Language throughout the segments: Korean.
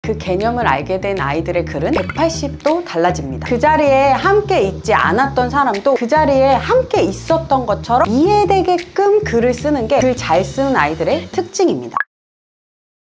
그 개념을 알게 된 아이들의 글은 180도 달라집니다. 그 자리에 함께 있지 않았던 사람도 그 자리에 함께 있었던 것처럼 이해되게끔 글을 쓰는 게 글 잘 쓰는 아이들의 특징입니다.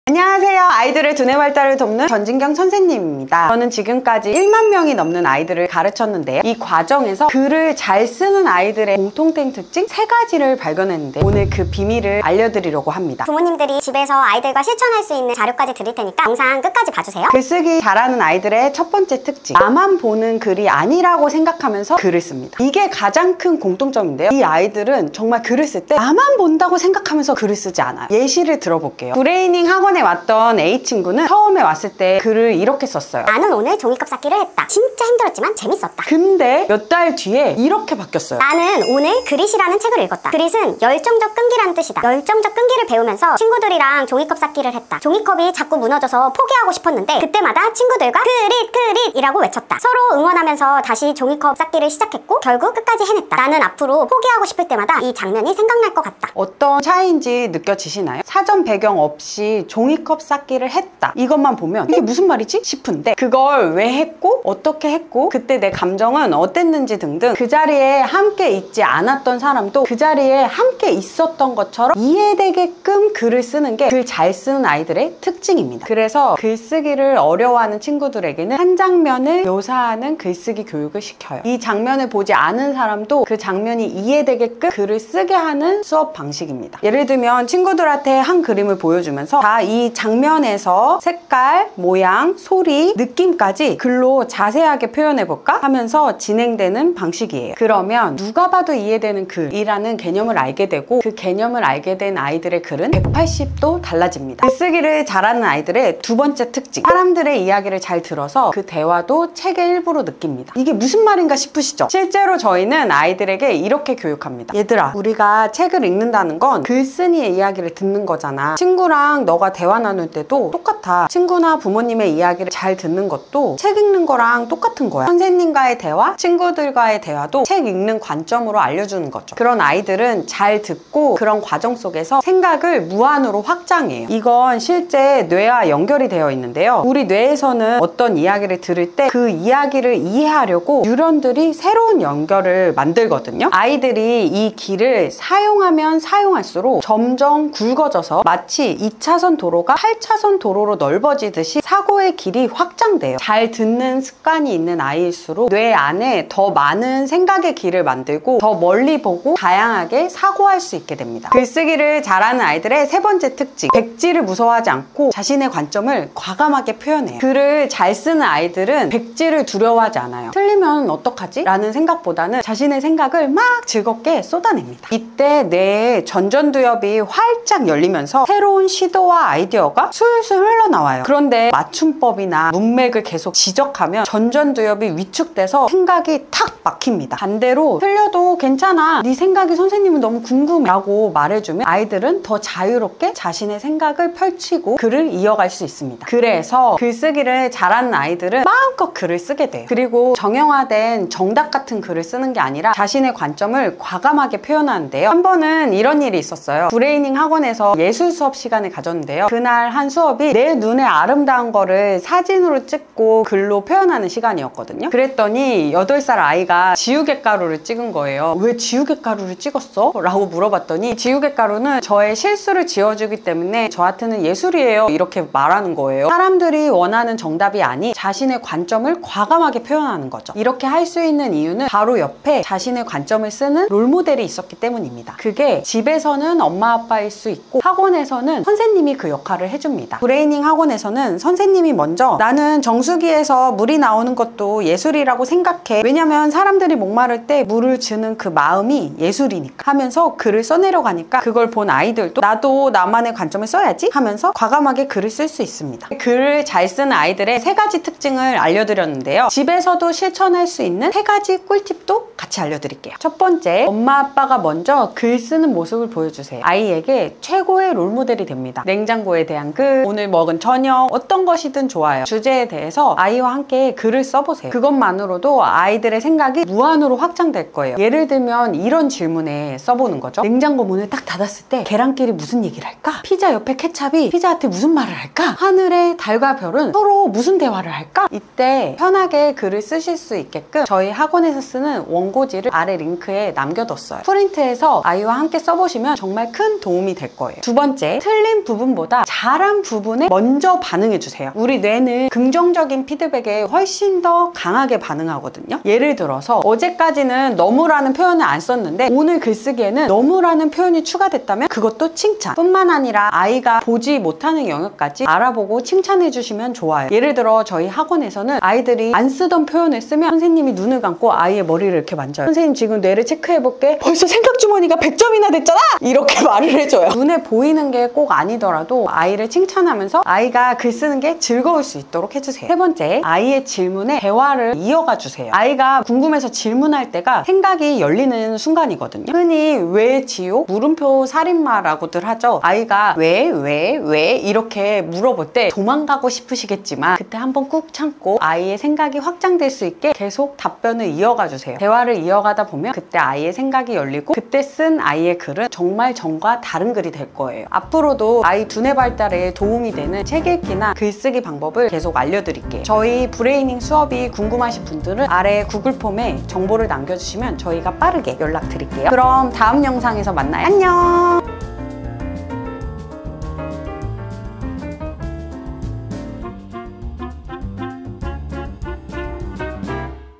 안녕하세요. 아이들의 두뇌 발달을 돕는 전진경 선생님입니다. 저는 지금까지 1만 명이 넘는 아이들을 가르쳤는데요. 이 과정에서 글을 잘 쓰는 아이들의 공통된 특징 3가지를 발견했는데 오늘 그 비밀을 알려드리려고 합니다. 부모님들이 집에서 아이들과 실천할 수 있는 자료까지 드릴 테니까 영상 끝까지 봐주세요. 글쓰기 잘하는 아이들의 첫 번째 특징, 나만 보는 글이 아니라고 생각하면서 글을 씁니다. 이게 가장 큰 공통점인데요. 이 아이들은 정말 글을 쓸 때 나만 본다고 생각하면서 글을 쓰지 않아요. 예시를 들어볼게요. 브레이닝 학원에 왔던 A친구는 처음에 왔을 때 글을 이렇게 썼어요. 나는 오늘 종이컵 쌓기를 했다. 진짜 힘들었지만 재밌었다. 근데 몇 달 뒤에 이렇게 바뀌었어요. 나는 오늘 그릿이라는 책을 읽었다. 그릿은 열정적 끈기라는 뜻이다. 열정적 끈기를 배우면서 친구들이랑 종이컵 쌓기를 했다. 종이컵이 자꾸 무너져서 포기하고 싶었는데 그때마다 친구들과 그릿 이라고 외쳤다. 서로 응원하면서 다시 종이컵 쌓기를 시작했고 결국 끝까지 해냈다. 나는 앞으로 포기하고 싶을 때마다 이 장면이 생각날 것 같다. 어떤 차이인지 느껴지시나요? 사전 배경 없이 종이컵 쌓기를 했다. 이것만 보면 이게 무슨 말이지? 싶은데 그걸 왜 했고 어떻게 했고 그때 내 감정은 어땠는지 등등 그 자리에 함께 있지 않았던 사람도 그 자리에 함께 있었던 것처럼 이해되게끔 글을 쓰는 게 글 잘 쓰는 아이들의 특징입니다. 그래서 글쓰기를 어려워하는 친구들에게는 한 장면을 묘사하는 글쓰기 교육을 시켜요. 이 장면을 보지 않은 사람도 그 장면이 이해되게끔 글을 쓰게 하는 수업 방식입니다. 예를 들면 친구들한테 한 그림을 보여주면서 이 장면에서 색깔, 모양, 소리, 느낌까지 글로 자세하게 표현해볼까? 하면서 진행되는 방식이에요. 그러면 누가 봐도 이해되는 글이라는 개념을 알게 되고 그 개념을 알게 된 아이들의 글은 180도 달라집니다. 글쓰기를 잘하는 아이들의 두 번째 특징, 사람들의 이야기를 잘 들어서 그 대화도 책의 일부로 느낍니다. 이게 무슨 말인가 싶으시죠? 실제로 저희는 아이들에게 이렇게 교육합니다. 얘들아, 우리가 책을 읽는다는 건 글쓴이의 이야기를 듣는 거잖아. 친구랑 너가 대화 나눌 때도 똑같아. 친구나 부모님의 이야기를 잘 듣는 것도 책 읽는 거랑 똑같은 거야. 선생님과의 대화, 친구들과의 대화도 책 읽는 관점으로 알려주는 거죠. 그런 아이들은 잘 듣고 그런 과정 속에서 생각을 무한으로 확장해요. 이건 실제 뇌와 연결이 되어 있는데요. 우리 뇌에서는 어떤 이야기를 들을 때 그 이야기를 이해하려고 뉴런들이 새로운 연결을 만들거든요. 아이들이 이 길을 사용하면 사용할수록 점점 굵어져서 마치 2차선 도로가 8차선 도로로 넓어지듯이 사고의 길이 확장돼요. 잘 듣는 습관이 있는 아이일수록 뇌 안에 더 많은 생각의 길을 만들고 더 멀리 보고 다양하게 사고할 수 있게 됩니다. 글쓰기를 잘하는 아이들의 세 번째 특징, 백지를 무서워하지 않고 자신의 관점을 과감하게 표현해요. 글을 잘 쓰는 아이들은 백지를 두려워하지 않아요. 틀리면 어떡하지? 라는 생각보다는 자신의 생각을 막 즐겁게 쏟아냅니다. 이때 뇌의 전전두엽이 활짝 열리면서 새로운 시도와 아이디어가 술술 흘러나와요. 그런데 맞춤법이나 문맥을 계속 지적하면 전전두엽이 위축돼서 생각이 탁 막힙니다. 반대로 틀려도 괜찮아, 네 생각이 선생님은 너무 궁금해 라고 말해주면 아이들은 더 자유롭게 자신의 생각을 펼치고 글을 이어갈 수 있습니다. 그래서 글쓰기를 잘하는 아이들은 마음껏 글을 쓰게 돼요. 그리고 정형화된 정답 같은 글을 쓰는 게 아니라 자신의 관점을 과감하게 표현하는데요. 한 번은 이런 일이 있었어요. 브레이닝 학원에서 예술 수업 시간을 가졌는데요. 그날 한 수업이 내 눈에 아름다운 거를 사진으로 찍고 글로 표현하는 시간이었거든요. 그랬더니 8살 아이가 지우개가루를 찍은 거예요. 왜 지우개가루를 찍었어? 라고 물어봤더니 지우개가루는 저의 실수를 지워주기 때문에 저한테는 예술이에요, 이렇게 말하는 거예요. 사람들이 원하는 정답이 아닌 자신의 관점을 과감하게 표현하는 거죠. 이렇게 할 수 있는 이유는 바로 옆에 자신의 관점을 쓰는 롤모델이 있었기 때문입니다. 그게 집에서는 엄마 아빠일 수 있고 학원에서는 선생님이 그 역할을 해줍니다. 브레이닝 학원에서는 선생님이 먼저 나는 정수기에서 물이 나오는 것도 예술이라고 생각해. 왜냐면 사람들이 목마를 때 물을 주는 그 마음이 예술이니까 하면서 글을 써내려가니까 그걸 본 아이들도 나도 나만의 관점을 써야지 하면서 과감하게 글을 쓸 수 있습니다. 글을 잘 쓰는 아이들의 3가지 특징을 알려드렸는데요. 집에서도 실천할 수 있는 3가지 꿀팁도 같이 알려드릴게요. 첫 번째, 엄마 아빠가 먼저 글 쓰는 모습을 보여주세요. 아이에게 최고의 롤모델이 됩니다. 냉장고 냉장고에 대한 글, 오늘 먹은 저녁, 어떤 것이든 좋아요. 주제에 대해서 아이와 함께 글을 써보세요. 그것만으로도 아이들의 생각이 무한으로 확장될 거예요. 예를 들면 이런 질문에 써보는 거죠. 냉장고 문을 딱 닫았을 때 계란끼리 무슨 얘기를 할까? 피자 옆에 케찹이 피자한테 무슨 말을 할까? 하늘의 달과 별은 서로 무슨 대화를 할까? 이때 편하게 글을 쓰실 수 있게끔 저희 학원에서 쓰는 원고지를 아래 링크에 남겨뒀어요. 프린트해서 아이와 함께 써보시면 정말 큰 도움이 될 거예요. 두 번째, 틀린 부분보다 잘한 부분에 먼저 반응해주세요. 우리 뇌는 긍정적인 피드백에 훨씬 더 강하게 반응하거든요. 예를 들어서 어제까지는 너무라는 표현을 안 썼는데 오늘 글쓰기에는 너무라는 표현이 추가됐다면 그것도 칭찬. 뿐만 아니라 아이가 보지 못하는 영역까지 알아보고 칭찬해 주시면 좋아요. 예를 들어 저희 학원에서는 아이들이 안 쓰던 표현을 쓰면 선생님이 눈을 감고 아이의 머리를 이렇게 만져요. 선생님 지금 뇌를 체크해볼게. 벌써 생각 주머니가 100점이나 됐잖아? 이렇게 말을 해줘요. 눈에 보이는 게 꼭 아니더라도 아이를 칭찬하면서 아이가 글 쓰는 게 즐거울 수 있도록 해주세요. 세 번째, 아이의 질문에 대화를 이어가 주세요. 아이가 궁금해서 질문할 때가 생각이 열리는 순간이거든요. 흔히 왜 지옥? 물음표 살인마라고들 하죠. 아이가 왜 이렇게 물어볼 때 도망가고 싶으시겠지만 그때 한번 꾹 참고 아이의 생각이 확장될 수 있게 계속 답변을 이어가 주세요. 대화를 이어가다 보면 그때 아이의 생각이 열리고 그때 쓴 아이의 글은 정말 전과 다른 글이 될 거예요. 앞으로도 아이 두뇌 발달에 도움이 되는 책 읽기나 글쓰기 방법을 계속 알려드릴게요. 저희 브레이닝 수업이 궁금하신 분들은 아래 구글 폼에 정보를 남겨주시면 저희가 빠르게 연락드릴게요. 그럼 다음 영상에서 만나요. 안녕!